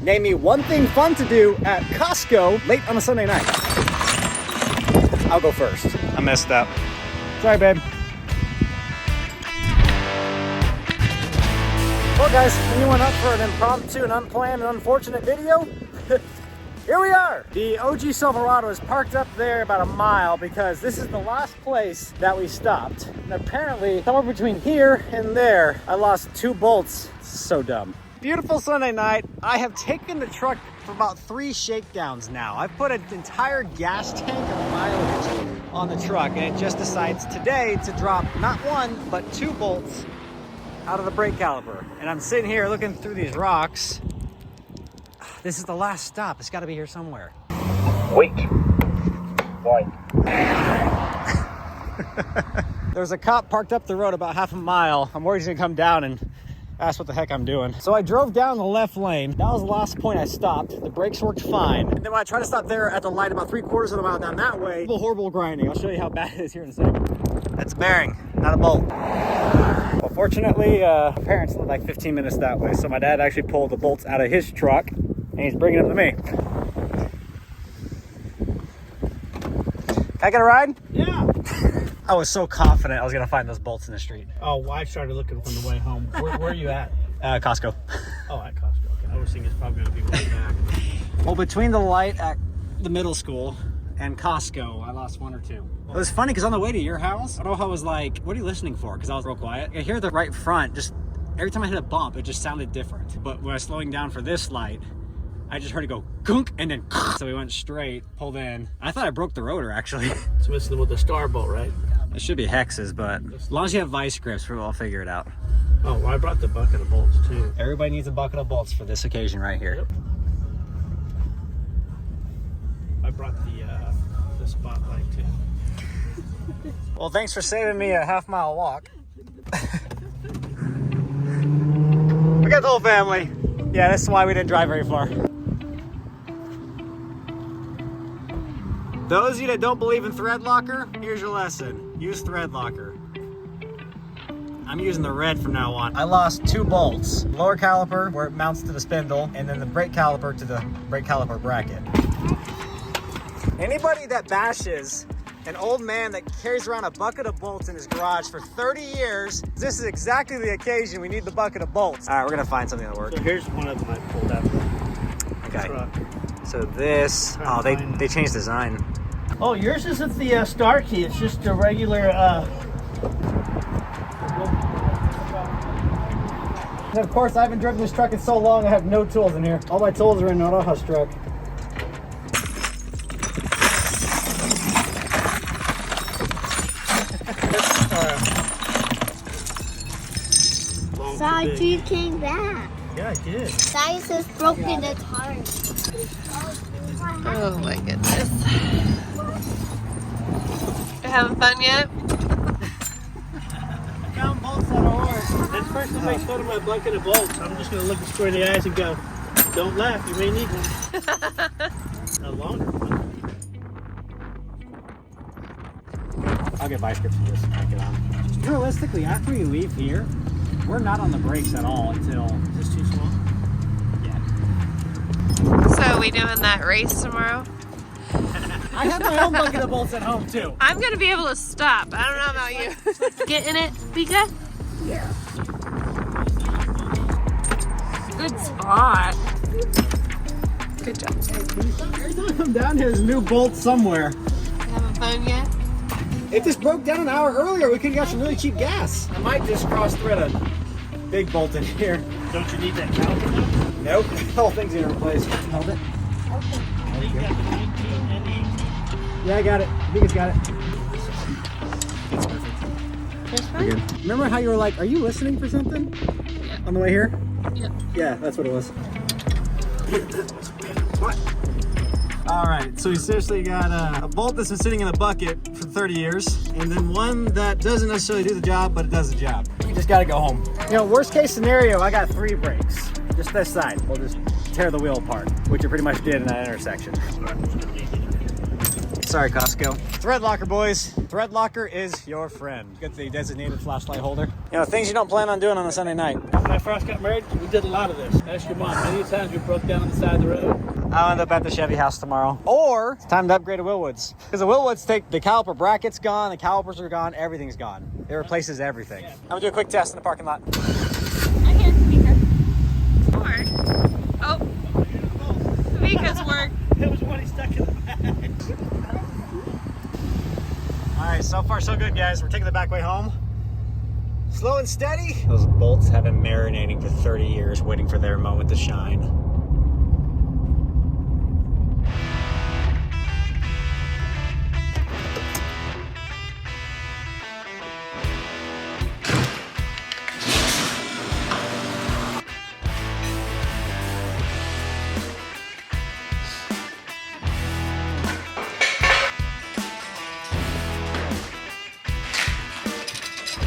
Name me one thing fun to do at Costco late on a Sunday night. I'll go first. I messed up. Sorry, babe. Well, guys, anyone up for an impromptu and unplanned and unfortunate video? Here we are. The OG Silverado is parked up there about a mile because this is the last place that we stopped. And apparently, somewhere between here and there, I lost 2 bolts. So dumb. Beautiful Sunday night. I have taken the truck for about 3 shakedowns now. I've put an entire gas tank of mileage on the truck, and it just decides today to drop not 1, but 2 bolts out of the brake caliper. And I'm sitting here looking through these rocks. This is the last stop. It's got to be here somewhere. Wait. Why? There's a cop parked up the road about half a mile. I'm worried he's gonna come down and ask what the heck I'm doing. So I drove down the left lane. That was the last point I stopped. The brakes worked fine. And then when I tried to stop there at the light about 3/4 of the mile down that way, horrible grinding. I'll show you how bad it is here in a second. That's a bearing, not a bolt. Well, fortunately, my parents live like 15 minutes that way. So my dad actually pulled the bolts out of his truck and he's bringing them to me. Can I get a ride? Yeah. I was so confident I was gonna find those bolts in the street. Oh, well, I started looking from the way home. Where are you at? Costco. Oh, at Costco. Okay. I was thinking it's probably gonna be way back. Well, between the light at the middle school and Costco, I lost 1 or 2. It was funny because on the way to your house, Aloha was like, "What are you listening for?" Because I was real quiet. I hear the right front, just every time I hit a bump, it just sounded different. But when I was slowing down for this light, I just heard it go gunk and then so we went straight, pulled in. I thought I broke the rotor actually. It's missing with the star bolt, right? It should be hexes, but as long as you have vice grips, we'll figure it out. Oh, well, I brought the bucket of bolts too. Everybody needs a bucket of bolts for this occasion right here. Yep. I brought the spotlight too. Well, thanks for saving me a half-mile walk. We got the whole family. Yeah, that's why we didn't drive very far. Those of you that don't believe in thread locker, here's your lesson. Use thread locker. I'm using the red from now on. I lost 2 bolts. Lower caliper where it mounts to the spindle, and then the brake caliper to the brake caliper bracket. Anybody that bashes an old man that carries around a bucket of bolts in his garage for 30 years, this is exactly the occasion we need the bucket of bolts. All right, we're gonna find something that works. So here's one of them I pulled out. Okay. So this, oh, they changed design. Oh, yours isn't the star key. It's just a regular. And of course, I haven't driven this truck in so long, I have no tools in here. All my tools are in Aloha's truck. Side, you came back. Yeah, I did. Size is broken the tire. Oh my goodness. You having fun yet? Found bolts that are hard. That person makes fun of my bucket of bolts. I'm just going to look him square in the eyes and go, "Don't laugh, you may need one." A longer one. I'll get vice grips and just crank it on. Realistically, after we leave here, we're not on the brakes at all until... Is this too small? Yeah. So are we doing that race tomorrow? I have my own bucket of bolts at home too. I'm gonna be able to stop. I don't know about you. Get in it, Pika? Yeah. Good spot. Good job. Every time I come down here, there's a new bolt somewhere. You having fun yet? If this broke down an hour earlier, we could have got some really cheap gas. I might just cross-thread a big bolt in here. Don't you need that caliper? Nope, the whole thing's gonna replace. Hold it. You got the 19 and the 18. Yeah, I got it. I think it's got it. This You're good. Remember how you were like, "Are you listening for something?" Yeah. On the way here? Yeah. Yeah, that's what it was. What? All right, so we seriously got a bolt that's been sitting in a bucket for 30 years, and then one that doesn't necessarily do the job, but it does the job. You just gotta go home. You know, worst case scenario, I got 3 brakes. Just this side. We'll just tear the wheel apart, which you pretty much did in that intersection. Sorry, Costco. Thread locker, boys. Thread locker is your friend. Get the designated flashlight holder. You know, things you don't plan on doing on a Sunday night. When I first got married, we did a lot of this. Ask your mom. Many times we broke down on the side of the road. I'll end up at the Chevy house tomorrow. Or it's time to upgrade to Willwoods. Because the Willwoods take the caliper brackets gone, the calipers are gone, everything's gone. It replaces everything. I'm gonna do a quick test in the parking lot. I hear speaker. Or, oh, speakers work. There was one he stuck in the back. All right, so far so good, guys. We're taking the back way home. Slow and steady. Those bolts have been marinating for 30 years, waiting for their moment to shine.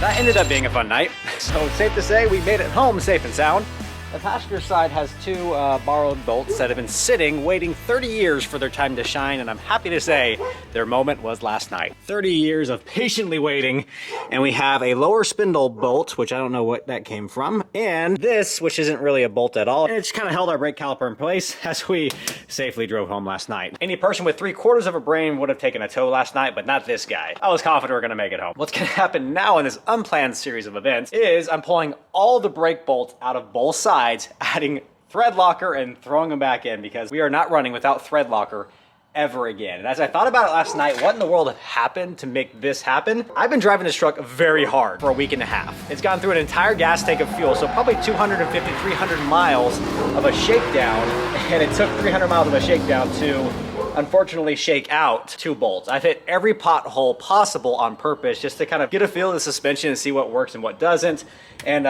That ended up being a fun night. So it's safe to say we made it home safe and sound. The passenger side has two borrowed bolts that have been sitting, waiting 30 years for their time to shine, and I'm happy to say their moment was last night. 30 years of patiently waiting, and we have a lower spindle bolt, which I don't know what that came from, and this, which isn't really a bolt at all. And it just kind of held our brake caliper in place as we safely drove home last night. Any person with 3/4 of a brain would have taken a tow last night, but not this guy. I was confident we were gonna make it home. What's gonna happen now in this unplanned series of events is I'm pulling all the brake bolts out of both sides, adding thread locker and throwing them back in because we are not running without thread locker ever again. And as I thought about it last night, what in the world happened to make this happen? I've been driving this truck very hard for a week and a half. It's gone through an entire gas tank of fuel, so probably 250, 300 miles of a shakedown, and it took 300 miles of a shakedown to unfortunately shake out two bolts. I've hit every pothole possible on purpose just to kind of get a feel of the suspension and see what works and what doesn't. And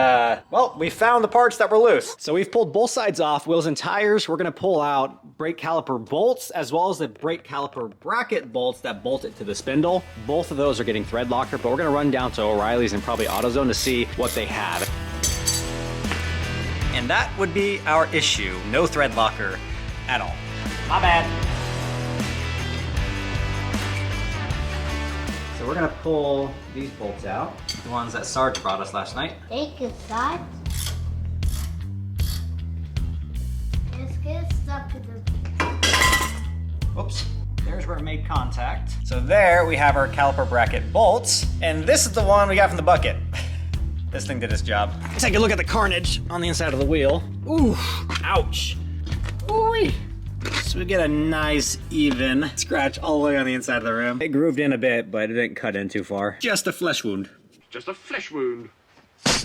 well, we found the parts that were loose. So we've pulled both sides off, wheels and tires. We're gonna pull out brake caliper bolts as well as the brake caliper bracket bolts that bolt it to the spindle. Both of those are getting thread locker, but we're gonna run down to O'Reilly's and probably AutoZone to see what they have. And that would be our issue. No thread locker at all. My bad. So we're gonna pull these bolts out, the ones that Sarge brought us last night. Take it, Dad. Let's get stuck in the... Oops, there's where it made contact. So there we have our caliper bracket bolts, and this is the one we got from the bucket. This thing did its job. Let's take a look at the carnage on the inside of the wheel. Ooh, ouch. Ooh-wee. So we get a nice even scratch all the way on the inside of the rim. It grooved in a bit, but it didn't cut in too far. Just a flesh wound. Just a flesh wound.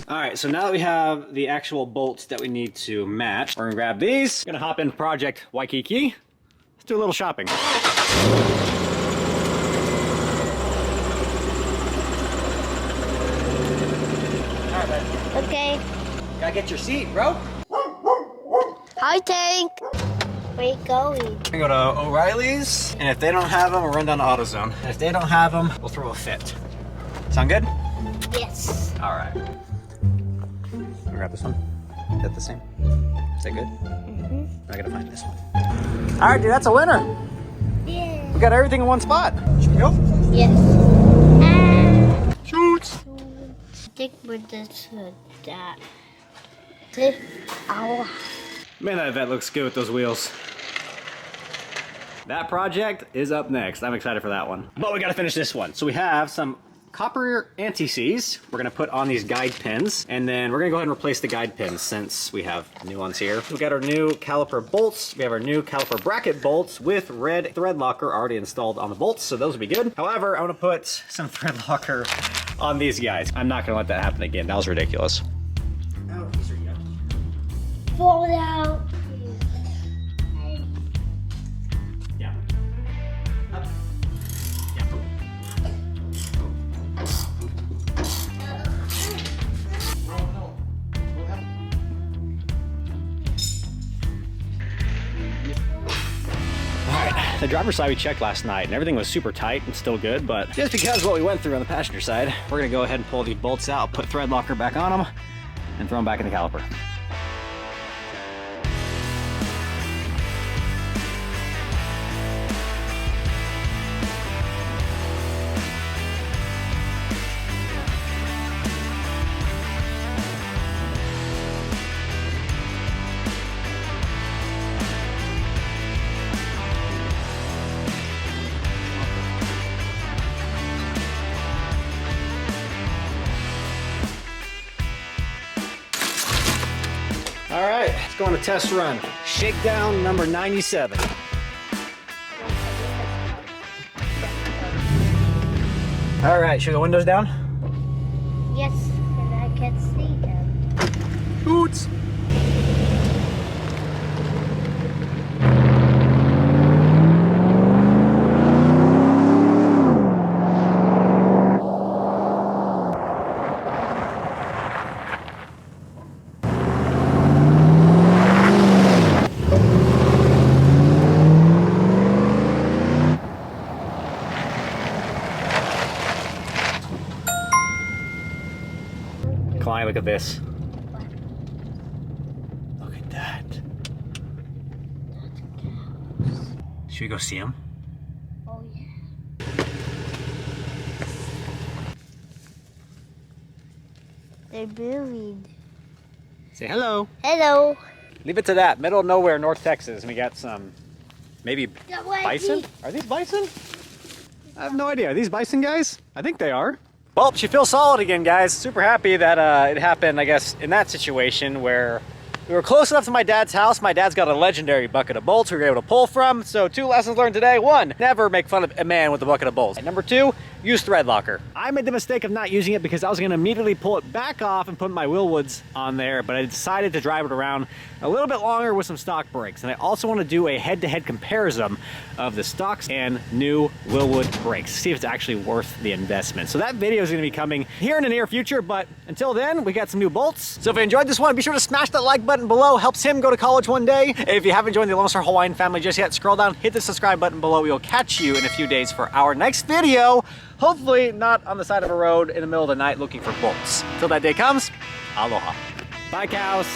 All right, so now that we have the actual bolts that we need to match, we're gonna grab these. We're gonna hop in Project Waikiki. Let's do a little shopping. All right, bud. Okay. Gotta get your seat, bro. Hi, Tank. Where you going? We're gonna go to O'Reilly's, and if they don't have them, we'll run down to AutoZone. And if they don't have them, we'll throw a fit. Sound good? Yes. All right. I'll grab this one. Is that the same? Is that good? Mm-hmm. I gotta find this one. All right, dude, that's a winner. Yeah. We got everything in one spot. Should we go? Yes. Shoot! Stick with this that. This Aloha. Man, that event looks good with those wheels. That project is up next. I'm excited for that one. But we gotta finish this one. So we have some copper anti-seize we're gonna put on these guide pins, and then we're gonna go ahead and replace the guide pins since we have new ones here. We got our new caliper bolts. We have our new caliper bracket bolts with red thread locker already installed on the bolts, so those will be good. However, I'm gonna put some thread locker on these guys. I'm not gonna let that happen again. That was ridiculous. Oh, these are yucky. Fall out. Yeah. Up. Yeah. Alright, the driver's side we checked last night and everything was super tight and still good, but just because of what we went through on the passenger side, we're gonna go ahead and pull these bolts out, put thread locker back on them, and throw them back in the caliper. go on a test run. Shakedown number 97. All right, should we go windows down? Yes, and I can see them. Boots. Klein, look at this. Look at that. Should we go see him? Oh, yeah. They're buried. Say hello. Hello. Leave it to that. Middle of nowhere, North Texas. And we got some, maybe bison? Are these bison? I have no idea. Are these bison, guys? I think they are. Well, she feels solid again, guys. Super happy that it happened, I guess, in that situation where we were close enough to my dad's house. My dad's got a legendary bucket of bolts we were able to pull from. So 2 lessons learned today. 1, never make fun of a man with a bucket of bolts. And number 2, use thread locker. I made the mistake of not using it because I was gonna immediately pull it back off and put my Willwoods on there, but I decided to drive it around a little bit longer with some stock brakes. And I also want to do a head-to-head comparison of the stocks and new Willwood brakes, see if it's actually worth the investment. So that video is gonna be coming here in the near future, but until then, we got some new bolts. So if you enjoyed this one, be sure to smash that like button below. Helps him go to college one day. If you haven't joined the Lonestar Hawaiian family just yet, scroll down, hit the subscribe button below. We will catch you in a few days for our next video. Hopefully not on the side of a road in the middle of the night looking for bolts. Till that day comes, aloha. Bye, cows.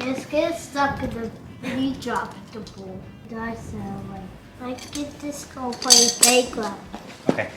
Let's get stuck in the we dropped the ball. That's like I get this go play playground. Okay.